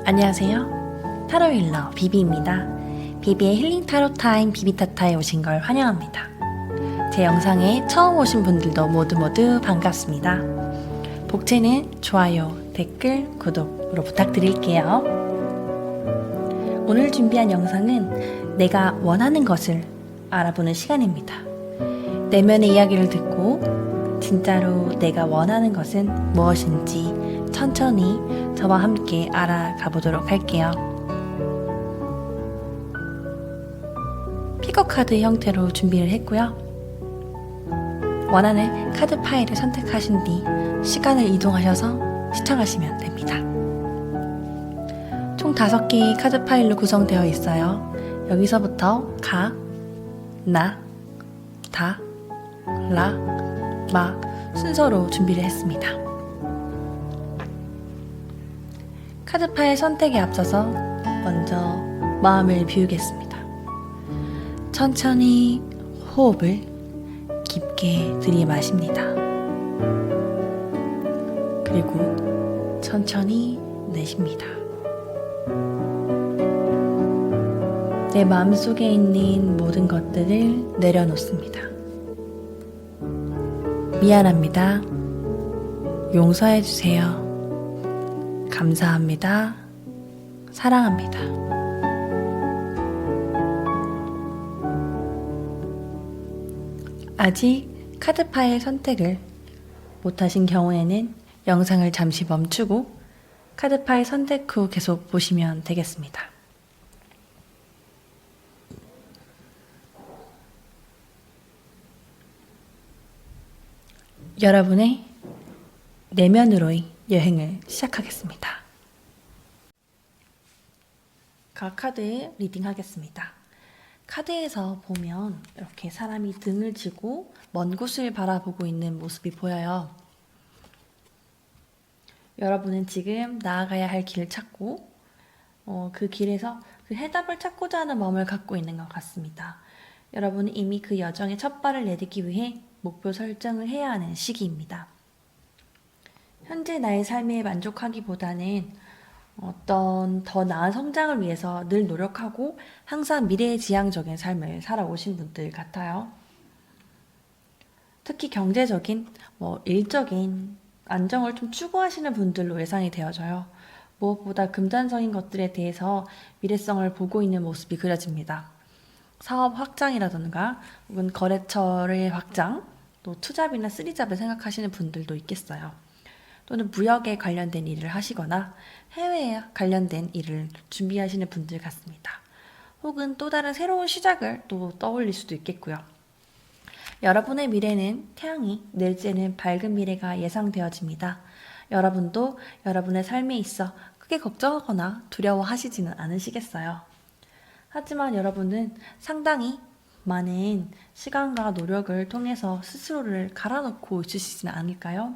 안녕하세요. 타로 힐러 비비입니다. 비비의 힐링 타로 타임 비비타타에 오신 걸 환영합니다. 제 영상에 처음 오신 분들도 모두 반갑습니다. 복채는 좋아요, 댓글, 구독으로 부탁드릴게요. 오늘 준비한 영상은 내가 원하는 것을 알아보는 시간입니다. 내면의 이야기를 듣고 진짜로 내가 원하는 것은 무엇인지 천천히 저와 함께 알아가 보도록 할게요. 픽업 카드 형태로 준비를 했고요. 원하는 카드 파일을 선택하신 뒤 시간을 이동하셔서 시청하시면 됩니다. 총 5개의 카드 파일로 구성되어 있어요. 여기서부터 가, 나, 다, 라, 마 순서로 준비를 했습니다. 카드 파일 선택에 앞서서 먼저 마음을 비우겠습니다. 천천히 호흡을 깊게 들이마십니다. 그리고 천천히 내쉽니다. 내 마음속에 있는 모든 것들을 내려놓습니다. 미안합니다. 용서해주세요. 감사합니다. 사랑합니다. 아직 카드 파일 선택을 못하신 경우에는 영상을 잠시 멈추고 카드 파일 선택 후 계속 보시면 되겠습니다. 여러분의 내면으로의 여행을 시작하겠습니다. 각 카드 리딩 하겠습니다. 카드에서 보면 이렇게 사람이 등을 지고 먼 곳을 바라보고 있는 모습이 보여요. 여러분은 지금 나아가야 할 길을 찾고 그 길에서 그 해답을 찾고자 하는 마음을 갖고 있는 것 같습니다. 여러분은 이미 그 여정의 첫 발을 내딛기 위해 목표 설정을 해야 하는 시기입니다. 현재 나의 삶에 만족하기보다는 어떤 더 나은 성장을 위해서 늘 노력하고 항상 미래지향적인 삶을 살아오신 분들 같아요. 특히 경제적인, 일적인 안정을 좀 추구하시는 분들로 예상이 되어져요. 무엇보다 금전적인 것들에 대해서 미래성을 보고 있는 모습이 그려집니다. 사업 확장이라던가 혹은 거래처의 확장, 또 투잡이나 쓰리잡을 생각하시는 분들도 있겠어요. 또는 무역에 관련된 일을 하시거나 해외에 관련된 일을 준비하시는 분들 같습니다. 혹은 또 다른 새로운 시작을 또 떠올릴 수도 있겠고요. 여러분의 미래는 태양이 늘 쬐는 밝은 미래가 예상되어집니다. 여러분도 여러분의 삶에 있어 크게 걱정하거나 두려워하시지는 않으시겠어요. 하지만 여러분은 상당히 많은 시간과 노력을 통해서 스스로를 갈아넣고 있으시지는 않을까요?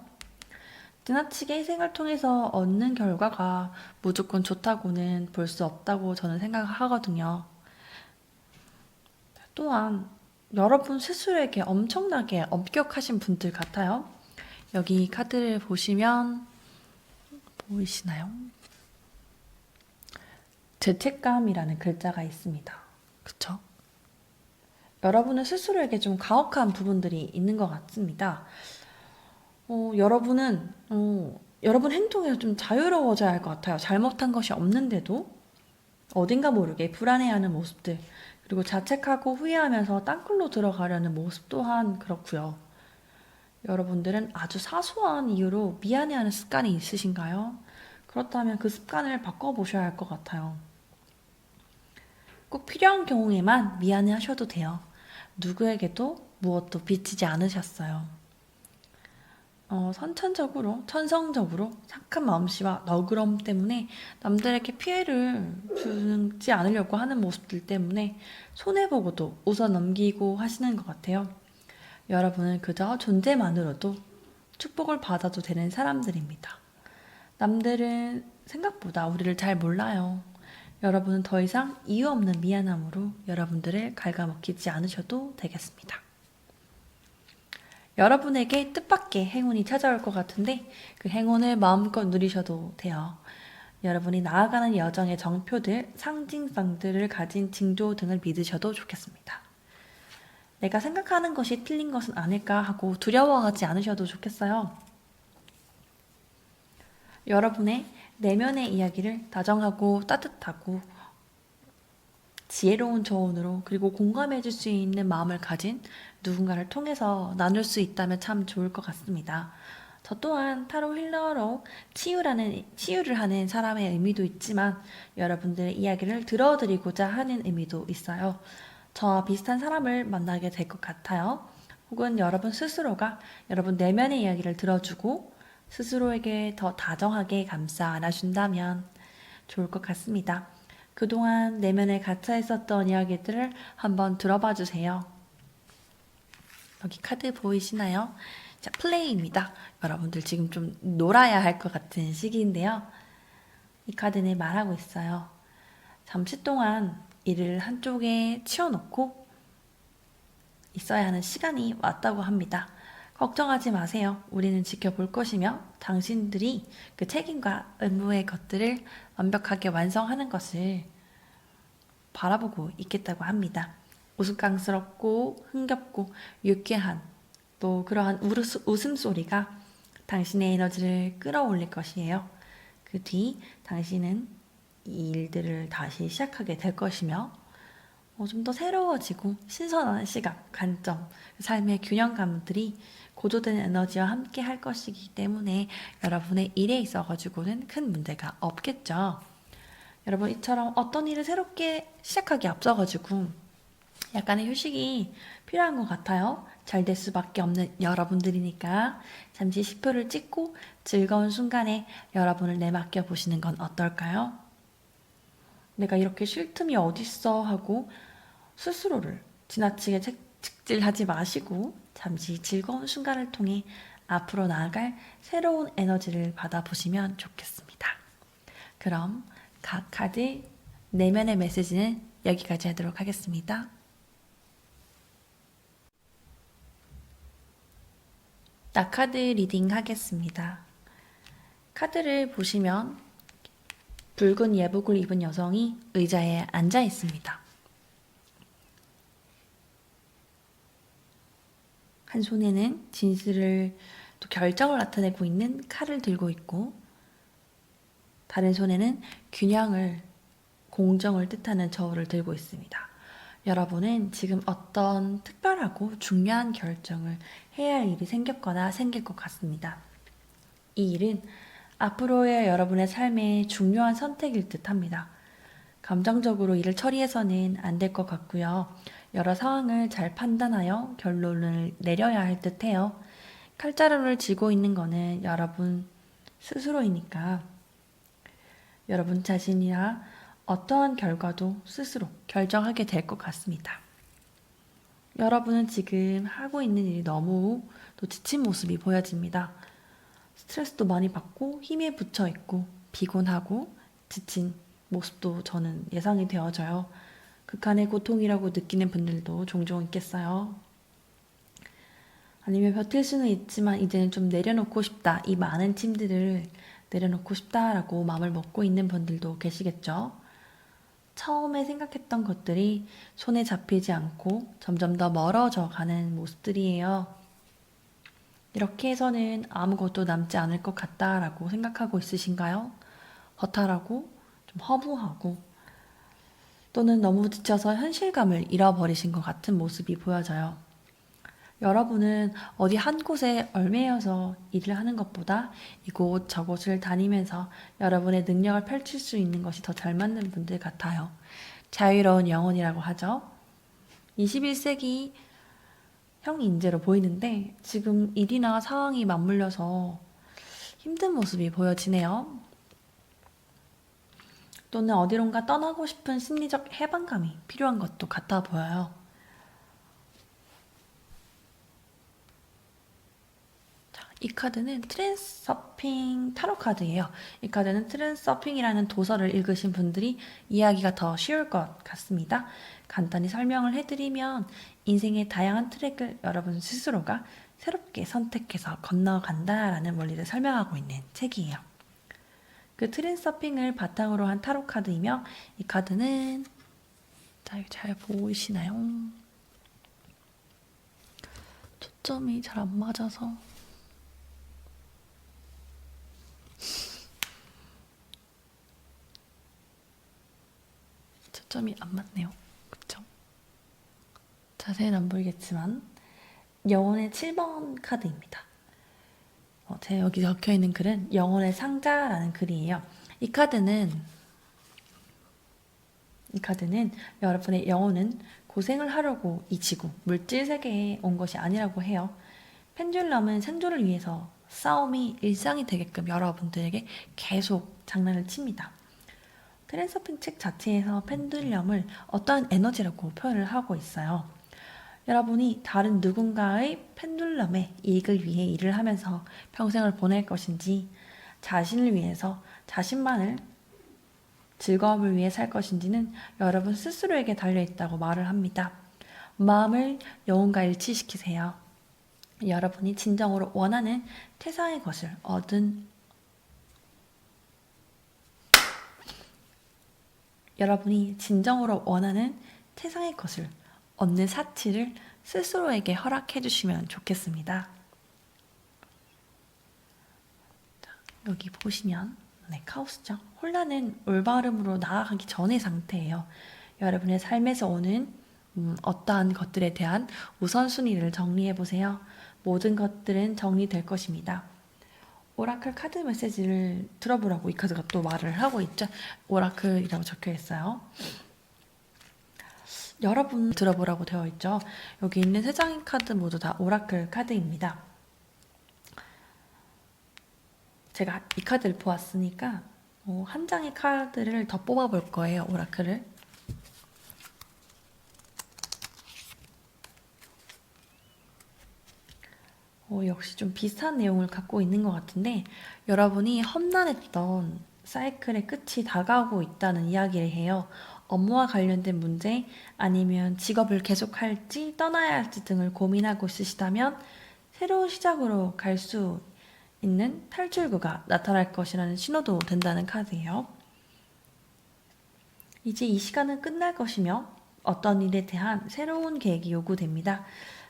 지나치게 희생을 통해서 얻는 결과가 무조건 좋다고는 볼 수 없다고 저는 생각하거든요. 또한 여러분 스스로에게 엄청나게 엄격하신 분들 같아요. 여기 카드를 보시면 보이시나요? 죄책감이라는 글자가 있습니다. 그쵸? 여러분은 스스로에게 좀 가혹한 부분들이 있는 것 같습니다. 여러분은 여러분 행동에서 좀 자유로워져야 할 것 같아요. 잘못한 것이 없는데도 어딘가 모르게 불안해하는 모습들, 그리고 자책하고 후회하면서 땅굴로 들어가려는 모습 또한 그렇고요. 여러분들은 아주 사소한 이유로 미안해하는 습관이 있으신가요? 그렇다면 그 습관을 바꿔보셔야 할 것 같아요. 꼭 필요한 경우에만 미안해 하셔도 돼요. 누구에게도 무엇도 빚지지 않으셨어요. 천성적으로 착한 마음씨와 너그러움 때문에 남들에게 피해를 주지 않으려고 하는 모습들 때문에 손해보고도 웃어 넘기고 하시는 것 같아요. 여러분은 그저 존재만으로도 축복을 받아도 되는 사람들입니다. 남들은 생각보다 우리를 잘 몰라요. 여러분은 더 이상 이유 없는 미안함으로 여러분들을 갉아먹히지 않으셔도 되겠습니다. 여러분에게 뜻밖의 행운이 찾아올 것 같은데 그 행운을 마음껏 누리셔도 돼요. 여러분이 나아가는 여정의 정표들, 상징성들을 가진 징조 등을 믿으셔도 좋겠습니다. 내가 생각하는 것이 틀린 것은 아닐까 하고 두려워하지 않으셔도 좋겠어요. 여러분의 내면의 이야기를 다정하고 따뜻하고 지혜로운 조언으로 그리고 공감해 줄 수 있는 마음을 가진 누군가를 통해서 나눌 수 있다면 참 좋을 것 같습니다. 저 또한 타로 힐러로 치유를 하는 사람의 의미도 있지만 여러분들의 이야기를 들어드리고자 하는 의미도 있어요. 저와 비슷한 사람을 만나게 될 것 같아요. 혹은 여러분 스스로가 여러분 내면의 이야기를 들어주고 스스로에게 더 다정하게 감싸 안아준다면 좋을 것 같습니다. 그동안 내면에 갇혀 있었던 이야기들을 한번 들어봐 주세요. 여기 카드 보이시나요? 자, 플레이입니다. 여러분들 지금 좀 놀아야 할 것 같은 시기인데요. 이 카드는 말하고 있어요. 잠시 동안 이를 한쪽에 치워놓고 있어야 하는 시간이 왔다고 합니다. 걱정하지 마세요. 우리는 지켜볼 것이며 당신들이 그 책임과 의무의 것들을 완벽하게 완성하는 것을 바라보고 있겠다고 합니다. 우스꽝스럽고 흥겹고 유쾌한 또 그러한 웃음소리가 당신의 에너지를 끌어올릴 것이에요. 그 뒤 당신은 이 일들을 다시 시작하게 될 것이며 좀 더 새로워지고 신선한 시각, 관점, 삶의 균형감들이 고조된 에너지와 함께 할 것이기 때문에 여러분의 일에 있어가지고는 큰 문제가 없겠죠. 여러분 이처럼 어떤 일을 새롭게 시작하기 앞서가지고 약간의 휴식이 필요한 것 같아요. 잘 될 수밖에 없는 여러분들이니까 잠시 시표를 찍고 즐거운 순간에 여러분을 내맡겨 보시는 건 어떨까요? 내가 이렇게 쉴 틈이 어딨어 하고 스스로를 지나치게 책질하지 마시고 잠시 즐거운 순간을 통해 앞으로 나아갈 새로운 에너지를 받아보시면 좋겠습니다. 그럼 각 카드 내면의 메시지는 여기까지 하도록 하겠습니다. 카드 리딩 하겠습니다. 카드를 보시면 붉은 예복을 입은 여성이 의자에 앉아 있습니다. 한 손에는 진실을 또 결정을 나타내고 있는 칼을 들고 있고 다른 손에는 균형을 공정을 뜻하는 저울을 들고 있습니다. 여러분은 지금 어떤 특별하고 중요한 결정을 해야 할 일이 생겼거나 생길 것 같습니다. 이 일은 앞으로의 여러분의 삶의 중요한 선택일 듯 합니다. 감정적으로 일을 처리해서는 안 될 것 같고요. 여러 상황을 잘 판단하여 결론을 내려야 할 듯 해요. 칼자루를 쥐고 있는 거는 여러분 스스로이니까 여러분 자신이나 어떠한 결과도 스스로 결정하게 될 것 같습니다. 여러분은 지금 하고 있는 일이 너무 또 지친 모습이 보여집니다. 스트레스도 많이 받고 힘에 부쳐 있고 피곤하고 지친 모습도 저는 예상이 되어져요. 극한의 고통이라고 느끼는 분들도 종종 있겠어요. 아니면 버틸 수는 있지만 이제는 좀 내려놓고 싶다. 이 많은 짐들을 내려놓고 싶다라고 마음을 먹고 있는 분들도 계시겠죠. 처음에 생각했던 것들이 손에 잡히지 않고 점점 더 멀어져 가는 모습들이에요. 이렇게 해서는 아무것도 남지 않을 것 같다라고 생각하고 있으신가요? 허탈하고 좀 허무하고 또는 너무 지쳐서 현실감을 잃어버리신 것 같은 모습이 보여져요. 여러분은 어디 한 곳에 얽매여서 일을 하는 것보다 이곳 저곳을 다니면서 여러분의 능력을 펼칠 수 있는 것이 더 잘 맞는 분들 같아요. 자유로운 영혼이라고 하죠. 21세기 형 인재로 보이는데 지금 일이나 상황이 맞물려서 힘든 모습이 보여지네요. 또는 어디론가 떠나고 싶은 심리적 해방감이 필요한 것도 같아 보여요. 이 카드는 트랜서핑 타로 카드예요. 이 카드는 트랜서핑이라는 도서를 읽으신 분들이 이해하기가 더 쉬울 것 같습니다. 간단히 설명을 해드리면 인생의 다양한 트랙을 여러분 스스로가 새롭게 선택해서 건너간다라는 원리를 설명하고 있는 책이에요. 그 트랜서핑을 바탕으로 한 타로 카드이며 이 카드는 자, 이거 잘 보이시나요? 초점이 잘 안 맞아서 초점이 안 맞네요. 그쵸? 자세히는 안 보이겠지만 영혼의 7번 카드입니다. 제 여기 적혀있는 글은 영혼의 상자라는 글이에요. 이 카드는 여러분의 영혼은 고생을 하려고 이 지구, 물질 세계에 온 것이 아니라고 해요. 펜듈럼은 생존을 위해서 싸움이 일상이 되게끔 여러분들에게 계속 장난을 칩니다. 트랜서핑 책 자체에서 펜듈럼을 어떠한 에너지라고 표현을 하고 있어요. 여러분이 다른 누군가의 펜듈럼의 이익을 위해 일을 하면서 평생을 보낼 것인지, 자신을 위해서 자신만을 즐거움을 위해 살 것인지는 여러분 스스로에게 달려있다고 말을 합니다. 마음을 영혼과 일치시키세요. 여러분이 진정으로 원하는 태상의 것을 얻는 사치를 스스로에게 허락해 주시면 좋겠습니다. 자, 여기 보시면 카오스죠. 혼란은 올바름으로 나아가기 전의 상태예요. 여러분의 삶에서 오는 어떠한 것들에 대한 우선순위를 정리해 보세요. 모든 것들은 정리될 것입니다. 오라클 카드 메시지를 들어보라고 이 카드가 또 말을 하고 있죠. 오라클이라고 적혀 있어요. 여러분 들어보라고 되어 있죠. 여기 있는 세 장의 카드 모두 다 오라클 카드입니다. 제가 이 카드를 보았으니까 한 장의 카드를 더 뽑아볼 거예요. 오라클을. 역시 좀 비슷한 내용을 갖고 있는 것 같은데 여러분이 험난했던 사이클의 끝이 다가오고 있다는 이야기를 해요. 업무와 관련된 문제 아니면 직업을 계속할지 떠나야 할지 등을 고민하고 있으시다면 새로운 시작으로 갈 수 있는 탈출구가 나타날 것이라는 신호도 된다는 카드예요. 이제 이 시간은 끝날 것이며 어떤 일에 대한 새로운 계획이 요구됩니다.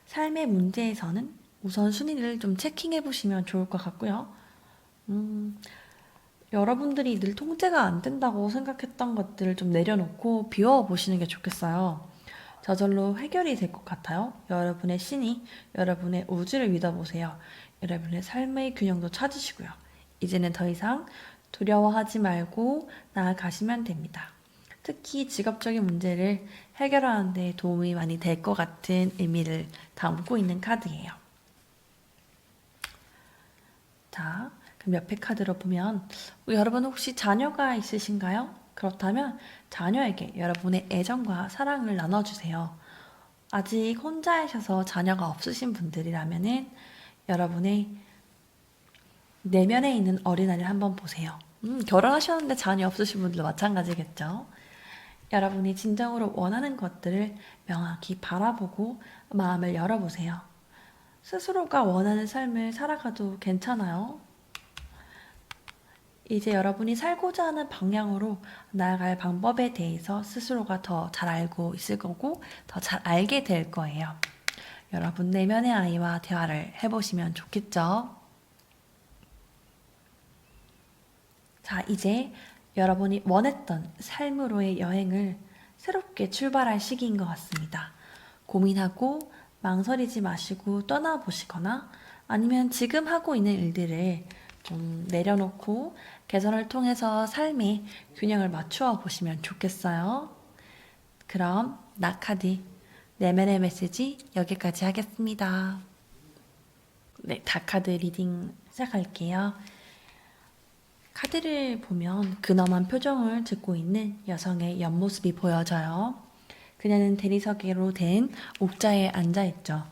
삶의 문제에서는 우선순위를 좀 체킹해 보시면 좋을 것 같고요. 여러분들이 늘 통제가 안 된다고 생각했던 것들을 좀 내려놓고 비워보시는 게 좋겠어요. 저절로 해결이 될 것 같아요. 여러분의 신이 여러분의 우주를 믿어보세요. 여러분의 삶의 균형도 찾으시고요. 이제는 더 이상 두려워하지 말고 나아가시면 됩니다. 특히 직업적인 문제를 해결하는 데 도움이 많이 될 것 같은 의미를 담고 있는 카드예요. 자, 그럼 옆에 카드로 보면 여러분 혹시 자녀가 있으신가요? 그렇다면 자녀에게 여러분의 애정과 사랑을 나눠주세요. 아직 혼자이셔서 자녀가 없으신 분들이라면은 여러분의 내면에 있는 어린아이를 한번 보세요. 결혼하셨는데 자녀 없으신 분들도 마찬가지겠죠. 여러분이 진정으로 원하는 것들을 명확히 바라보고 마음을 열어보세요. 스스로가 원하는 삶을 살아가도 괜찮아요. 이제 여러분이 살고자 하는 방향으로 나아갈 방법에 대해서 스스로가 더 잘 알고 있을 거고 더 잘 알게 될 거예요. 여러분 내면의 아이와 대화를 해보시면 좋겠죠? 자, 이제 여러분이 원했던 삶으로의 여행을 새롭게 출발할 시기인 것 같습니다. 고민하고 망설이지 마시고 떠나보시거나 아니면 지금 하고 있는 일들을 좀 내려놓고 개선을 통해서 삶의 균형을 맞추어 보시면 좋겠어요. 그럼 나카드 내면의 메시지 여기까지 하겠습니다. 네, 다카드 리딩 시작할게요. 카드를 보면 근엄한 표정을 짓고 있는 여성의 옆모습이 보여져요. 그녀는 대리석으로 된 옥자에 앉아있죠.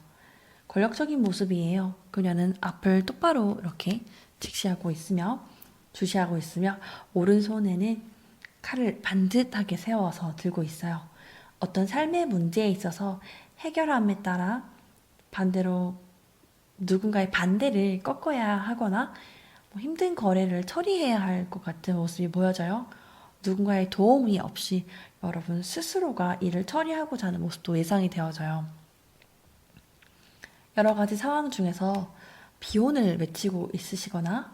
권력적인 모습이에요. 그녀는 앞을 똑바로 이렇게 주시하고 있으며 오른손에는 칼을 반듯하게 세워서 들고 있어요. 어떤 삶의 문제에 있어서 해결함에 따라 반대로 누군가의 반대를 꺾어야 하거나 힘든 거래를 처리해야 할 것 같은 모습이 보여져요. 누군가의 도움이 없이 여러분 스스로가 일을 처리하고자 하는 모습도 예상이 되어져요. 여러 가지 상황 중에서 비혼을 외치고 있으시거나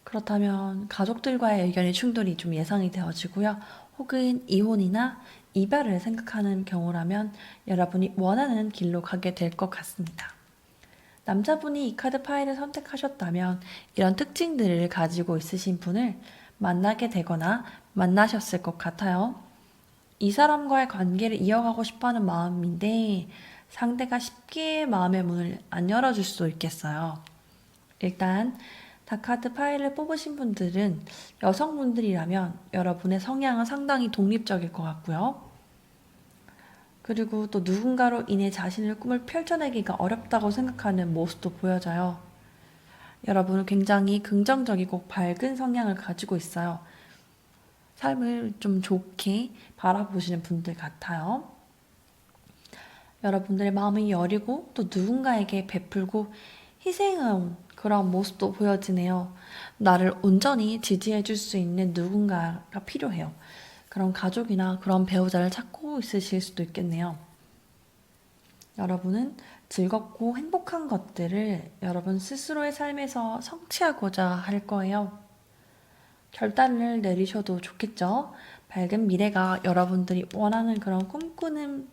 그렇다면 가족들과의 의견의 충돌이 좀 예상이 되어지고요. 혹은 이혼이나 이별을 생각하는 경우라면 여러분이 원하는 길로 가게 될 것 같습니다. 남자분이 이 카드 파일을 선택하셨다면 이런 특징들을 가지고 있으신 분을 만나게 되거나 만나셨을 것 같아요. 이 사람과의 관계를 이어가고 싶어 하는 마음인데 상대가 쉽게 마음의 문을 안 열어줄 수도 있겠어요. 일단 다카드 파일을 뽑으신 분들은 여성분들이라면 여러분의 성향은 상당히 독립적일 것 같고요. 그리고 또 누군가로 인해 자신의 꿈을 펼쳐내기가 어렵다고 생각하는 모습도 보여져요. 여러분은 굉장히 긍정적이고 밝은 성향을 가지고 있어요. 삶을 좀 좋게 바라보시는 분들 같아요. 여러분들의 마음이 여리고 또 누군가에게 베풀고 희생한 그런 모습도 보여지네요. 나를 온전히 지지해 줄 수 있는 누군가가 필요해요. 그런 가족이나 그런 배우자를 찾고 있으실 수도 있겠네요. 여러분은 즐겁고 행복한 것들을 여러분 스스로의 삶에서 성취하고자 할 거예요. 결단을 내리셔도 좋겠죠? 밝은 미래가 여러분들이 원하는 그런 꿈꾸는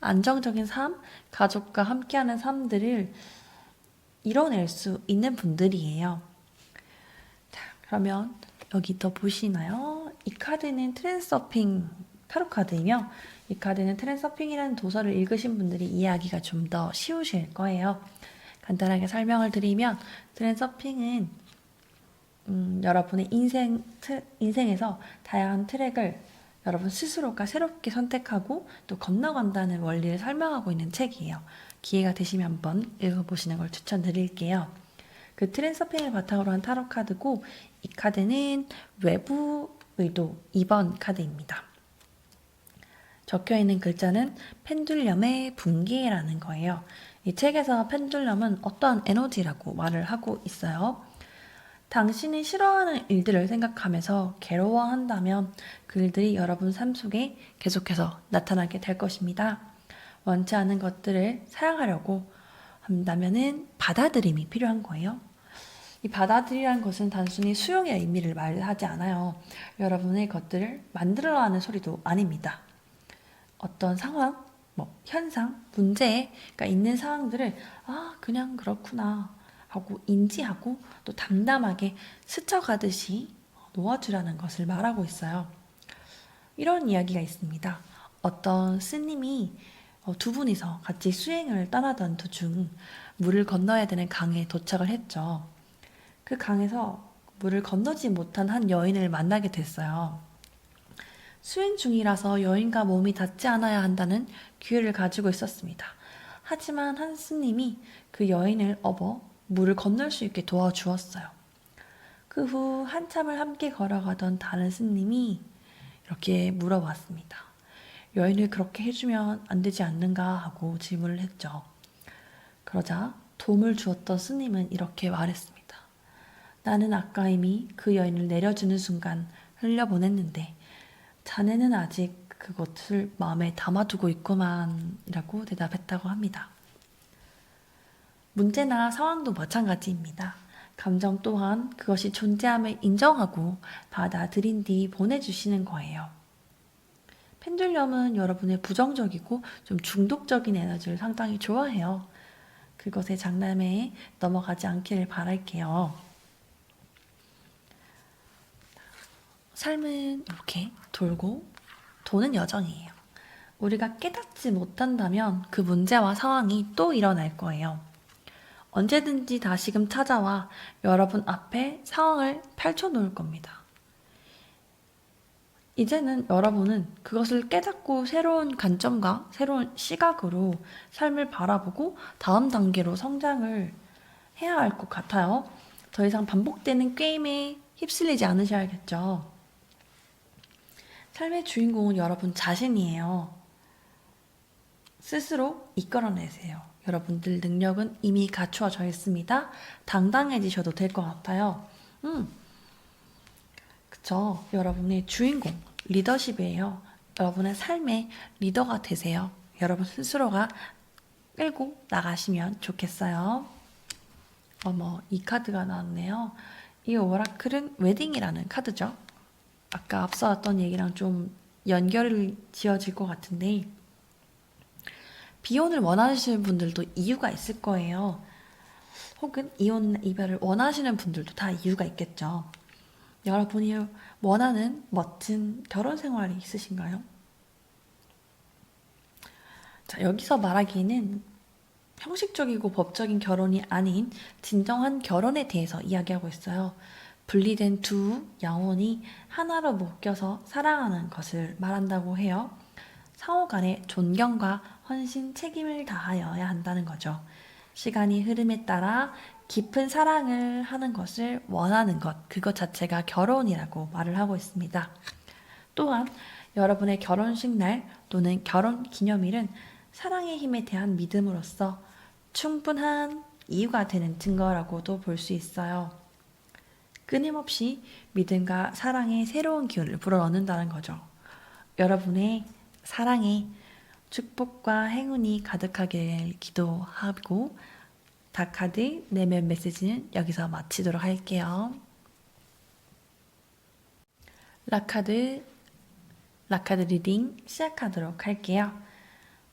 안정적인 삶, 가족과 함께하는 삶들을 이뤄낼 수 있는 분들이에요. 자, 그러면 여기 더 보시나요? 이 카드는 트랜서핑 타로 카드이며 이 카드는 트랜서핑이라는 도서를 읽으신 분들이 이해하기가 좀 더 쉬우실 거예요. 간단하게 설명을 드리면 트랜서핑은 여러분의 인생에서 다양한 트랙을 여러분 스스로가 새롭게 선택하고 또 건너간다는 원리를 설명하고 있는 책이에요. 기회가 되시면 한번 읽어보시는 걸 추천드릴게요. 그 트랜서핑을 바탕으로 한 타로 카드고 이 카드는 외부 의도 2번 카드입니다. 적혀있는 글자는 펜듈럼의 붕괴라는 거예요. 이 책에서 펜듈럼은 어떠한 에너지라고 말을 하고 있어요. 당신이 싫어하는 일들을 생각하면서 괴로워한다면 그 일들이 여러분 삶 속에 계속해서 나타나게 될 것입니다. 원치 않은 것들을 사양하려고 한다면은 받아들임이 필요한 거예요. 이 받아들이라는 것은 단순히 수용의 의미를 말하지 않아요. 여러분의 것들을 만들어라는 소리도 아닙니다. 어떤 상황, 현상, 문제가 있는 상황들을 그냥 그렇구나 하고 인지하고 또 담담하게 스쳐가듯이 놓아주라는 것을 말하고 있어요. 이런 이야기가 있습니다. 어떤 스님이 두 분이서 같이 수행을 떠나던 도중 물을 건너야 되는 강에 도착을 했죠. 그 강에서 물을 건너지 못한 한 여인을 만나게 됐어요. 수행 중이라서 여인과 몸이 닿지 않아야 한다는 기회를 가지고 있었습니다. 하지만 한 스님이 그 여인을 업어 물을 건널 수 있게 도와주었어요. 그 후 한참을 함께 걸어가던 다른 스님이 이렇게 물어봤습니다. 여인을 그렇게 해주면 안 되지 않는가 하고 질문을 했죠. 그러자 도움을 주었던 스님은 이렇게 말했습니다. 나는 아까 이미 그 여인을 내려주는 순간 흘려보냈는데 자네는 아직 그것을 마음에 담아두고 있구만 이라고 대답했다고 합니다. 문제나 상황도 마찬가지입니다. 감정 또한 그것이 존재함을 인정하고 받아들인 뒤 보내주시는 거예요. 펜듈럼은 여러분의 부정적이고 좀 중독적인 에너지를 상당히 좋아해요. 그것의 장난에 넘어가지 않기를 바랄게요. 삶은 이렇게 돌고 도는 여정이에요. 우리가 깨닫지 못한다면 그 문제와 상황이 또 일어날 거예요. 언제든지 다시금 찾아와 여러분 앞에 상황을 펼쳐놓을 겁니다. 이제는 여러분은 그것을 깨닫고 새로운 관점과 새로운 시각으로 삶을 바라보고 다음 단계로 성장을 해야 할 것 같아요. 더 이상 반복되는 게임에 휩쓸리지 않으셔야겠죠. 삶의 주인공은 여러분 자신이에요. 스스로 이끌어내세요. 여러분들 능력은 이미 갖추어져 있습니다. 당당해지셔도 될 것 같아요. 음, 그쵸. 여러분의 주인공, 리더십이에요. 여러분의 삶의 리더가 되세요. 여러분 스스로가 끌고 나가시면 좋겠어요. 어머, 이 카드가 나왔네요. 이 오라클은 웨딩이라는 카드죠. 아까 앞서 왔던 얘기랑 좀 연결을 지어질 것 같은데, 비혼을 원하시는 분들도 이유가 있을 거예요. 혹은 이혼, 이별을 원하시는 분들도 다 이유가 있겠죠. 여러분이 원하는 멋진 결혼 생활이 있으신가요? 자, 여기서 말하기에는 형식적이고 법적인 결혼이 아닌 진정한 결혼에 대해서 이야기하고 있어요. 분리된 두 영혼이 하나로 묶여서 사랑하는 것을 말한다고 해요. 상호 간의 존경과 헌신, 책임을 다하여야 한다는 거죠. 시간이 흐름에 따라 깊은 사랑을 하는 것을 원하는 것, 그것 자체가 결혼이라고 말을 하고 있습니다. 또한 여러분의 결혼식 날 또는 결혼 기념일은 사랑의 힘에 대한 믿음으로써 충분한 이유가 되는 증거라고도 볼 수 있어요. 끊임없이 믿음과 사랑의 새로운 기운을 불어넣는다는 거죠. 여러분의 사랑에 축복과 행운이 가득하길 기도하고 다카드 내면 메시지는 여기서 마치도록 할게요. 라카드 리딩 시작하도록 할게요.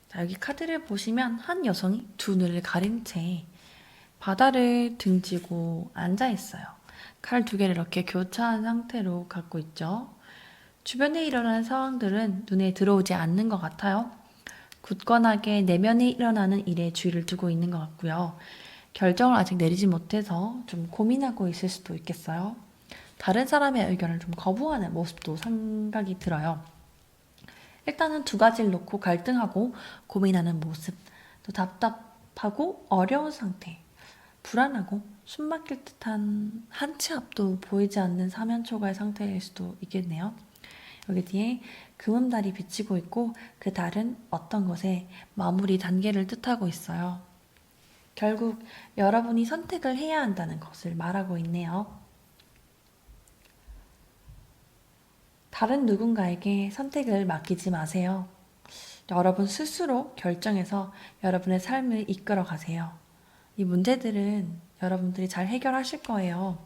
자, 여기 카드를 보시면 한 여성이 두 눈을 가린 채 바다를 등지고 앉아 있어요. 칼 두 개를 이렇게 교차한 상태로 갖고 있죠. 주변에 일어나는 상황들은 눈에 들어오지 않는 것 같아요. 굳건하게 내면에 일어나는 일에 주의를 두고 있는 것 같고요. 결정을 아직 내리지 못해서 좀 고민하고 있을 수도 있겠어요. 다른 사람의 의견을 좀 거부하는 모습도 생각이 들어요. 일단은 두 가지를 놓고 갈등하고 고민하는 모습, 또 답답하고 어려운 상태, 불안하고 숨막힐 듯한 한 치 앞도 보이지 않는 사면초가의 상태일 수도 있겠네요. 여기 뒤에 금음달이 비치고 있고 그 달은 어떤 것에 마무리 단계를 뜻하고 있어요. 결국 여러분이 선택을 해야 한다는 것을 말하고 있네요. 다른 누군가에게 선택을 맡기지 마세요. 여러분 스스로 결정해서 여러분의 삶을 이끌어 가세요. 이 문제들은 여러분들이 잘 해결하실 거예요.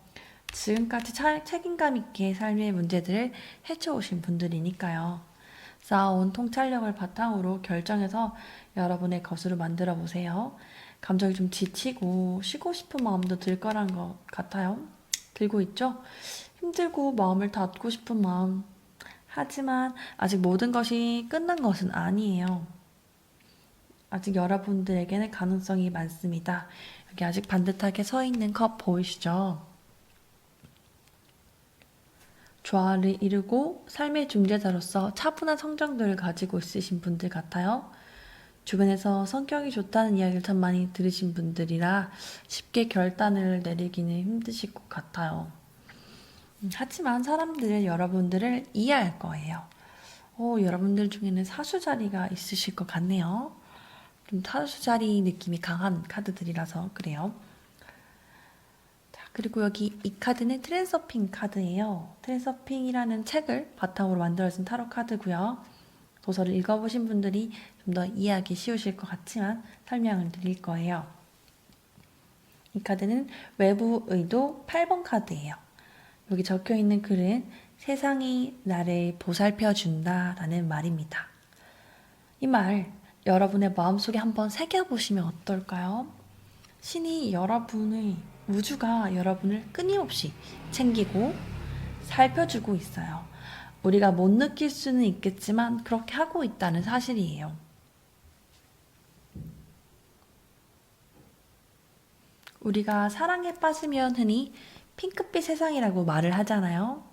지금까지 책임감 있게 삶의 문제들을 헤쳐오신 분들이니까요. 쌓아온 통찰력을 바탕으로 결정해서 여러분의 것으로 만들어 보세요. 감정이 좀 지치고 쉬고 싶은 마음도 들 거란 것 같아요. 들고 있죠? 힘들고 마음을 닫고 싶은 마음. 하지만 아직 모든 것이 끝난 것은 아니에요. 아직 여러분들에게는 가능성이 많습니다. 여기 아직 반듯하게 서 있는 컵 보이시죠? 조화를 이루고 삶의 중재자로서 차분한 성장들을 가지고 있으신 분들 같아요. 주변에서 성격이 좋다는 이야기를 참 많이 들으신 분들이라 쉽게 결단을 내리기는 힘드실 것 같아요. 하지만 사람들은 여러분들을 이해할 거예요. 여러분들 중에는 사수자리가 있으실 것 같네요. 좀 사수자리 느낌이 강한 카드들이라서 그래요. 자, 그리고 여기 이 카드는 트랜서핑 카드예요. 트랜서핑이라는 책을 바탕으로 만들어진 타로 카드고요. 도서를 읽어보신 분들이 좀 더 이해하기 쉬우실 것 같지만 설명을 드릴 거예요. 이 카드는 외부 의도 8번 카드예요. 여기 적혀 있는 글은 세상이 나를 보살펴 준다라는 말입니다. 이 말 여러분의 마음속에 한번 새겨보시면 어떨까요? 신이 여러분의 우주가 여러분을 끊임없이 챙기고 살펴주고 있어요. 우리가 못 느낄 수는 있겠지만 그렇게 하고 있다는 사실이에요. 우리가 사랑에 빠지면 흔히 핑크빛 세상이라고 말을 하잖아요.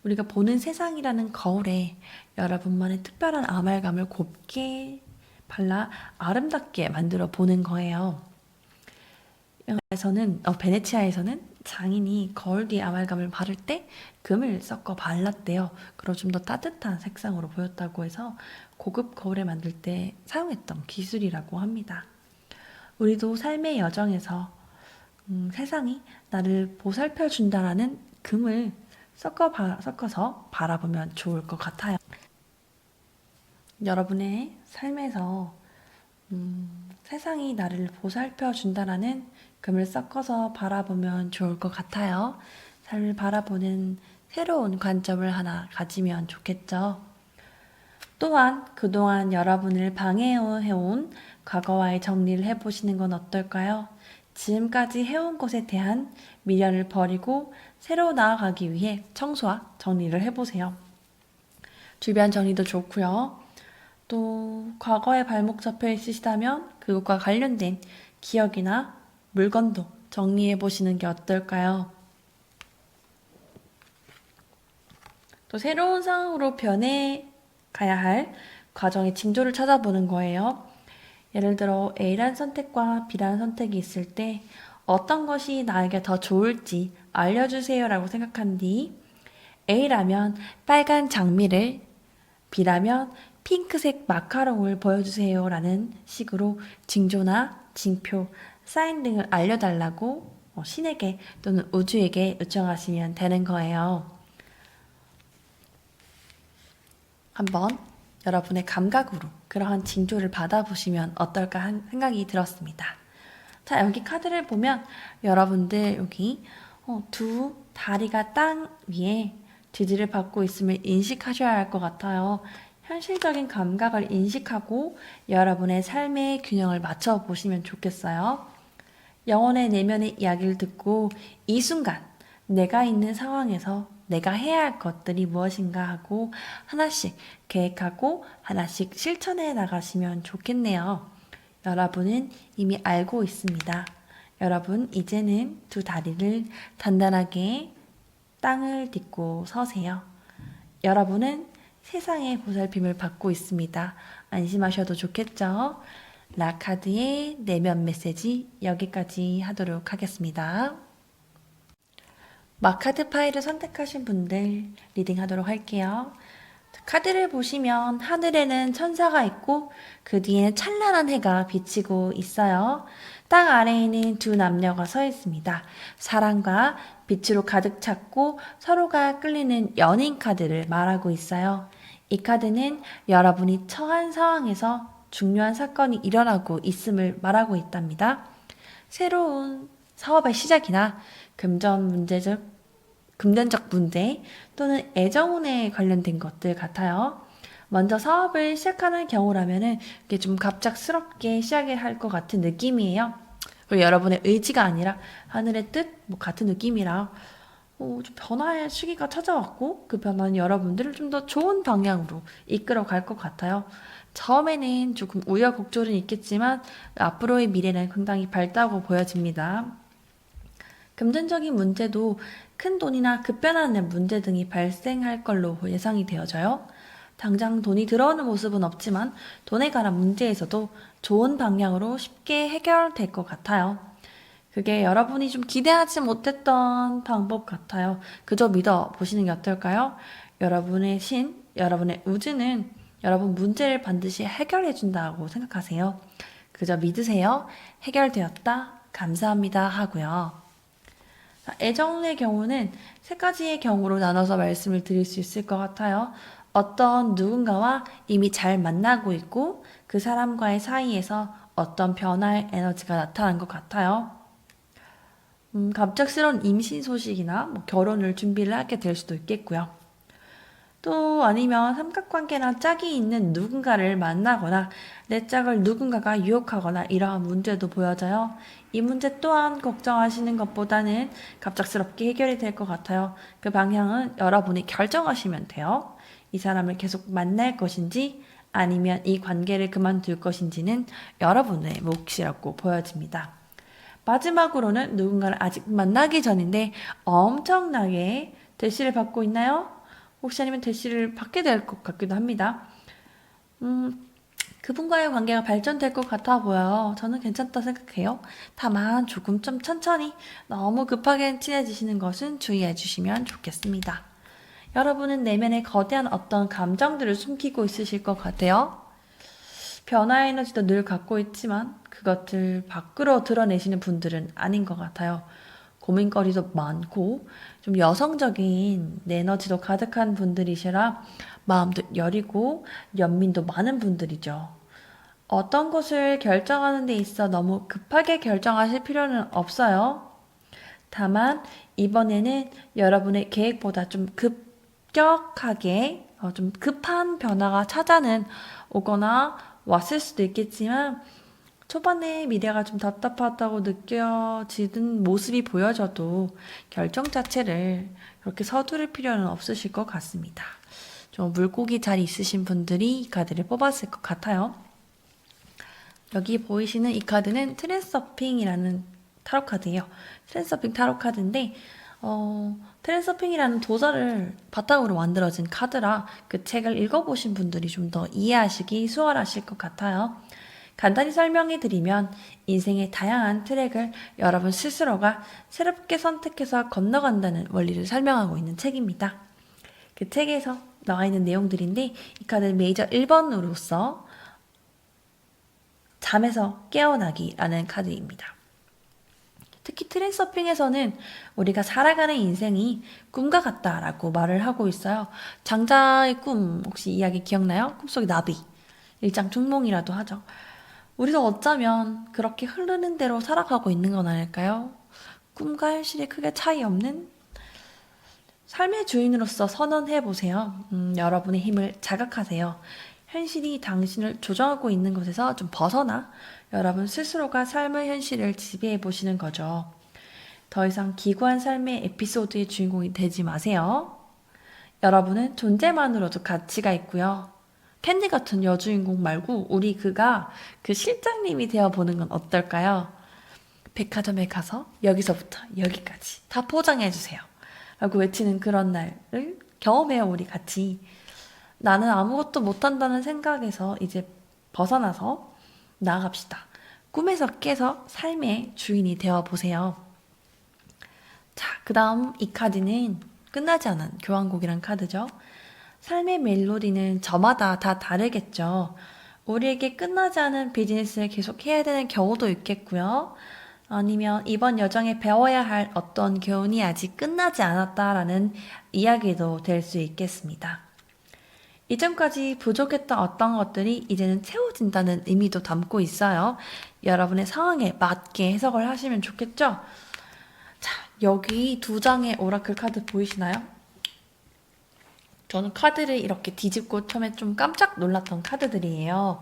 우리가 보는 세상이라는 거울에 여러분만의 특별한 아말감을 곱게 발라 아름답게 만들어 보는 거예요. 베네치아에서는 장인이 거울 뒤에 아말감을 바를 때 금을 섞어 발랐대요. 그럼 좀 더 따뜻한 색상으로 보였다고 해서 고급 거울을 만들 때 사용했던 기술이라고 합니다. 우리도 삶의 여정에서 세상이 나를 보살펴 준다라는 금을 섞어서 바라보면 좋을 것 같아요. 여러분의 삶에서 세상이 나를 보살펴 준다라는 금을 섞어서 바라보면 좋을 것 같아요. 삶을 바라보는 새로운 관점을 하나 가지면 좋겠죠. 또한 그동안 여러분을 방해해온 과거와의 정리를 해보시는 건 어떨까요? 지금까지 해온 것에 대한 미련을 버리고 새로 나아가기 위해 청소와 정리를 해보세요. 주변 정리도 좋고요. 또 과거에 발목 잡혀 있으시다면 그것과 관련된 기억이나 물건도 정리해 보시는 게 어떨까요? 또 새로운 상황으로 변해 가야 할 과정의 징조를 찾아보는 거예요. 예를 들어 A란 선택과 B란 선택이 있을 때 어떤 것이 나에게 더 좋을지 알려주세요 라고 생각한 뒤 A라면 빨간 장미를, B라면 핑크색 마카롱을 보여주세요 라는 식으로 징조나 징표, 사인 등을 알려달라고 신에게 또는 우주에게 요청하시면 되는 거예요. 한번 여러분의 감각으로 그러한 징조를 받아보시면 어떨까 하는 생각이 들었습니다. 자, 여기 카드를 보면 여러분들 여기 두 다리가 땅 위에 지지를 받고 있음을 인식하셔야 할 것 같아요. 현실적인 감각을 인식하고 여러분의 삶의 균형을 맞춰 보시면 좋겠어요. 영혼의 내면의 이야기를 듣고 이 순간 내가 있는 상황에서 내가 해야 할 것들이 무엇인가 하고 하나씩 계획하고 하나씩 실천해 나가시면 좋겠네요. 여러분은 이미 알고 있습니다. 여러분 이제는 두 다리를 단단하게 땅을 딛고 서세요. 여러분은 세상의 보살핌을 받고 있습니다. 안심하셔도 좋겠죠? 라카드의 내면 메시지 여기까지 하도록 하겠습니다. 마카드 파일을 선택하신 분들 리딩하도록 할게요. 카드를 보시면 하늘에는 천사가 있고 그 뒤에는 찬란한 해가 비치고 있어요. 땅 아래에는 두 남녀가 서 있습니다. 사랑과 빛으로 가득 찼고 서로가 끌리는 연인 카드를 말하고 있어요. 이 카드는 여러분이 처한 상황에서 중요한 사건이 일어나고 있음을 말하고 있답니다. 새로운 사업의 시작이나 금전적 문제 또는 애정운에 관련된 것들 같아요. 먼저 사업을 시작하는 경우라면은 이게 좀 갑작스럽게 시작을 할 것 같은 느낌이에요. 그리고 여러분의 의지가 아니라 하늘의 뜻 같은 느낌이라 좀 변화의 시기가 찾아왔고 그 변화는 여러분들을 좀 더 좋은 방향으로 이끌어 갈 것 같아요. 처음에는 조금 우여곡절은 있겠지만 앞으로의 미래는 상당히 밝다고 보여집니다. 금전적인 문제도 큰 돈이나 급변하는 문제 등이 발생할 걸로 예상이 되어져요. 당장 돈이 들어오는 모습은 없지만 돈에 관한 문제에서도 좋은 방향으로 쉽게 해결될 것 같아요. 그게 여러분이 좀 기대하지 못했던 방법 같아요. 그저 믿어 보시는 게 어떨까요? 여러분의 신, 여러분의 우주는 여러분 문제를 반드시 해결해 준다고 생각하세요. 그저 믿으세요. 해결되었다. 감사합니다 하고요. 애정의 경우는 세 가지의 경우로 나눠서 말씀을 드릴 수 있을 것 같아요. 어떤 누군가와 이미 잘 만나고 있고 그 사람과의 사이에서 어떤 변화의 에너지가 나타난 것 같아요. 갑작스러운 임신 소식이나 결혼을 준비를 하게 될 수도 있겠고요. 또 아니면 삼각관계나 짝이 있는 누군가를 만나거나 내 짝을 누군가가 유혹하거나 이러한 문제도 보여져요. 이 문제 또한 걱정하시는 것보다는 갑작스럽게 해결이 될 것 같아요. 그 방향은 여러분이 결정하시면 돼요. 이 사람을 계속 만날 것인지 아니면 이 관계를 그만둘 것인지는 여러분의 몫이라고 보여집니다. 마지막으로는 누군가를 아직 만나기 전인데 엄청나게 대시를 받고 있나요? 혹시 아니면 대시를 받게 될 것 같기도 합니다. 그분과의 관계가 발전될 것 같아 보여요. 저는 괜찮다 생각해요. 다만 조금 좀 천천히 너무 급하게 친해지시는 것은 주의해 주시면 좋겠습니다. 여러분은 내면에 거대한 어떤 감정들을 숨기고 있으실 것 같아요. 변화의 에너지도 늘 갖고 있지만 그것을 밖으로 드러내시는 분들은 아닌 것 같아요. 고민거리도 많고 좀 여성적인 에너지도 가득한 분들이시라 마음도 여리고 연민도 많은 분들이죠. 어떤 것을 결정하는 데 있어 너무 급하게 결정하실 필요는 없어요. 다만 이번에는 여러분의 계획보다 좀 급격하게 좀 급한 변화가 찾아는 오거나 왔을 수도 있겠지만 초반에 미래가 좀 답답하다고 느껴지는 모습이 보여져도 결정 자체를 그렇게 서두를 필요는 없으실 것 같습니다. 좀 물고기 잘 있으신 분들이 이 카드를 뽑았을 것 같아요. 여기 보이시는 이 카드는 트랜서핑이라는 타로 카드예요. 트랜서핑 타로 카드인데 트랜서핑이라는 도자를 바탕으로 만들어진 카드라 그 책을 읽어보신 분들이 좀 더 이해하시기 수월하실 것 같아요. 간단히 설명해 드리면 인생의 다양한 트랙을 여러분 스스로가 새롭게 선택해서 건너간다는 원리를 설명하고 있는 책입니다. 그 책에서 나와 있는 내용들인데 이 카드는 메이저 1번으로서 잠에서 깨어나기라는 카드입니다. 특히 트랜서핑에서는 우리가 살아가는 인생이 꿈과 같다라고 말을 하고 있어요. 장자의 꿈 혹시 이야기 기억나요? 꿈속의 나비, 일장중몽이라도 하죠. 우리도 어쩌면 그렇게 흐르는 대로 살아가고 있는 건 아닐까요? 꿈과 현실이 크게 차이 없는 삶의 주인으로서 선언해보세요. 여러분의 힘을 자각하세요. 현실이 당신을 조정하고 있는 것에서 좀 벗어나 여러분 스스로가 삶의 현실을 지배해보시는 거죠. 더 이상 기구한 삶의 에피소드의 주인공이 되지 마세요. 여러분은 존재만으로도 가치가 있고요. 캔디 같은 여주인공 말고 우리 그가 그 실장님이 되어보는 건 어떨까요? 백화점에 가서 여기서부터 여기까지 다 포장해주세요. 라고 외치는 그런 날을 경험해요, 우리 같이. 나는 아무것도 못한다는 생각에서 이제 벗어나서 나아갑시다. 꿈에서 깨서 삶의 주인이 되어보세요. 자, 그 다음 이 카드는 끝나지 않은 교환곡이란 카드죠. 삶의 멜로디는 저마다 다 다르겠죠. 우리에게 끝나지 않은 비즈니스를 계속 해야 되는 경우도 있겠고요. 아니면 이번 여정에 배워야 할 어떤 교훈이 아직 끝나지 않았다라는 이야기도 될 수 있겠습니다. 이전까지 부족했던 어떤 것들이 이제는 채워진다는 의미도 담고 있어요. 여러분의 상황에 맞게 해석을 하시면 좋겠죠? 자, 여기 두 장의 오라클 카드 보이시나요? 저는 카드를 이렇게 뒤집고 처음에 좀 깜짝 놀랐던 카드들이에요.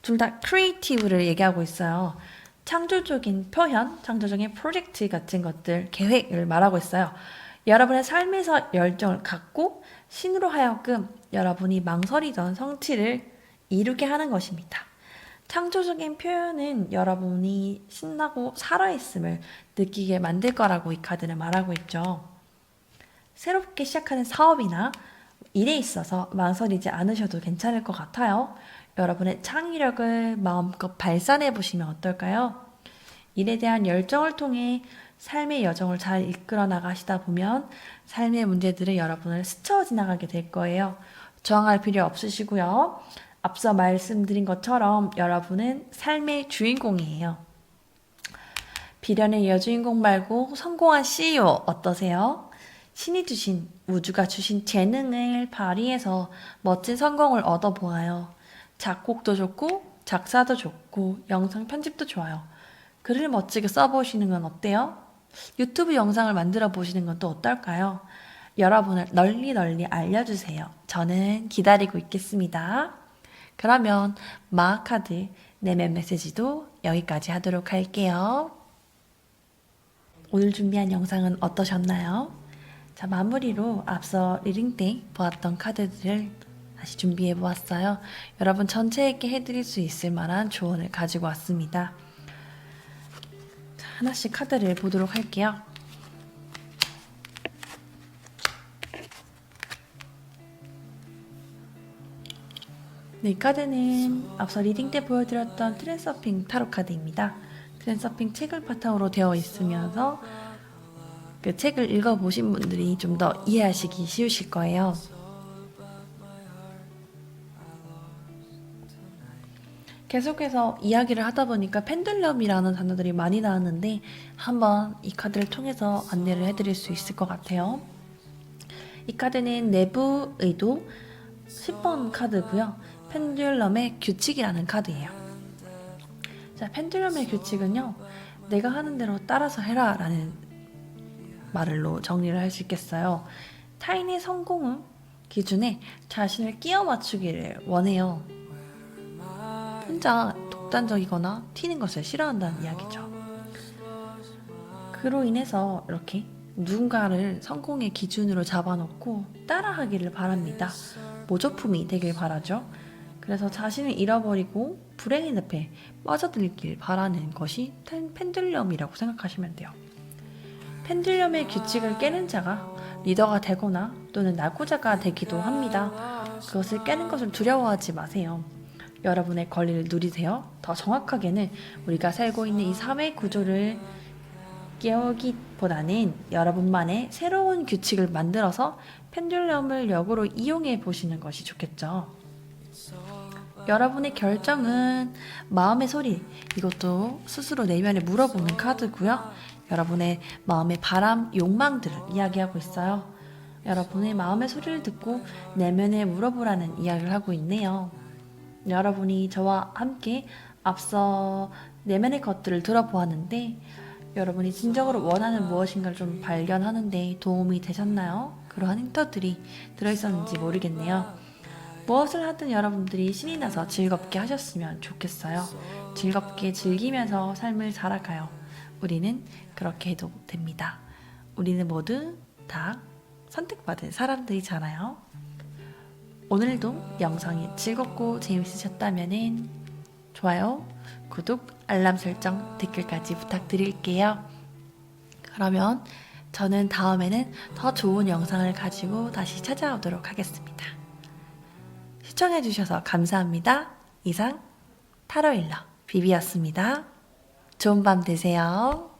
둘 다 크리에이티브를 얘기하고 있어요. 창조적인 표현, 창조적인 프로젝트 같은 것들, 계획을 말하고 있어요. 여러분의 삶에서 열정을 갖고 신으로 하여금 여러분이 망설이던 성취를 이루게 하는 것입니다. 창조적인 표현은 여러분이 신나고 살아있음을 느끼게 만들 거라고 이 카드는 말하고 있죠. 새롭게 시작하는 사업이나 일에 있어서 망설이지 않으셔도 괜찮을 것 같아요. 여러분의 창의력을 마음껏 발산해 보시면 어떨까요? 일에 대한 열정을 통해 삶의 여정을 잘 이끌어 나가시다 보면 삶의 문제들을 여러분을 스쳐 지나가게 될 거예요. 저항할 필요 없으시고요. 앞서 말씀드린 것처럼 여러분은 삶의 주인공이에요. 비련의 여주인공 말고 성공한 CEO 어떠세요? 신이 주신, 우주가 주신 재능을 발휘해서 멋진 성공을 얻어보아요. 작곡도 좋고 작사도 좋고 영상 편집도 좋아요. 글을 멋지게 써보시는 건 어때요? 유튜브 영상을 만들어 보시는 건 또 어떨까요? 여러분을 널리 알려주세요. 저는 기다리고 있겠습니다. 그러면 마카드 내면 메시지도 여기까지 하도록 할게요. 오늘 준비한 영상은 어떠셨나요? 자, 마무리로 앞서 리딩 때 보았던 카드들을 다시 준비해 보았어요. 여러분 전체에게 해드릴 수 있을 만한 조언을 가지고 왔습니다. 자, 하나씩 카드를 보도록 할게요. 네, 이 카드는 앞서 리딩 때 보여드렸던 트랜서핑 타로 카드입니다. 트랜서핑 책을 바탕으로 되어 있으면서 그 책을 읽어보신 분들이 좀 더 이해하시기 쉬우실 거예요. 계속해서 이야기를 하다 보니까 펜듈럼이라는 단어들이 많이 나왔는데 한번 이 카드를 통해서 안내를 해드릴 수 있을 것 같아요. 이 카드는 내부 의도 10번 카드고요. 펜듈럼의 규칙이라는 카드예요. 자, 펜듈럼의 규칙은요. 내가 하는 대로 따라서 해라 라는 말로 정리를 할 수 있겠어요. 타인의 성공을 기준에 자신을 끼워 맞추기를 원해요. 혼자 독단적이거나 튀는 것을 싫어한다는 이야기죠. 그로 인해서 이렇게 누군가를 성공의 기준으로 잡아놓고 따라하기를 바랍니다. 모조품이 되길 바라죠. 그래서 자신을 잃어버리고 불행의 늪에 빠져들길 바라는 것이 펜듈럼이라고 생각하시면 돼요. 펜듈럼의 규칙을 깨는 자가 리더가 되거나 또는 낙오자가 되기도 합니다. 그것을 깨는 것을 두려워하지 마세요. 여러분의 권리를 누리세요. 더 정확하게는 우리가 살고 있는 이 사회 구조를 깨우기보다는 여러분만의 새로운 규칙을 만들어서 펜듈럼을 역으로 이용해 보시는 것이 좋겠죠. 여러분의 결정은 마음의 소리, 이것도 스스로 내면에 물어보는 카드고요. 여러분의 마음의 바람, 욕망들을 이야기하고 있어요. 여러분의 마음의 소리를 듣고 내면에 물어보라는 이야기를 하고 있네요. 여러분이 저와 함께 앞서 내면의 것들을 들어보았는데 여러분이 진정으로 원하는 무엇인가를 좀 발견하는데 도움이 되셨나요? 그러한 힌트들이 들어있었는지 모르겠네요. 무엇을 하든 여러분들이 신이 나서 즐겁게 하셨으면 좋겠어요. 즐겁게 즐기면서 삶을 살아가요. 우리는 그렇게 해도 됩니다. 우리는 모두 다 선택받은 사람들이잖아요. 오늘도 영상이 즐겁고 재밌으셨다면 좋아요, 구독, 알람 설정, 댓글까지 부탁드릴게요. 그러면 저는 다음에는 더 좋은 영상을 가지고 다시 찾아오도록 하겠습니다. 시청해주셔서 감사합니다. 이상 타로일러 비비였습니다. 좋은 밤 되세요.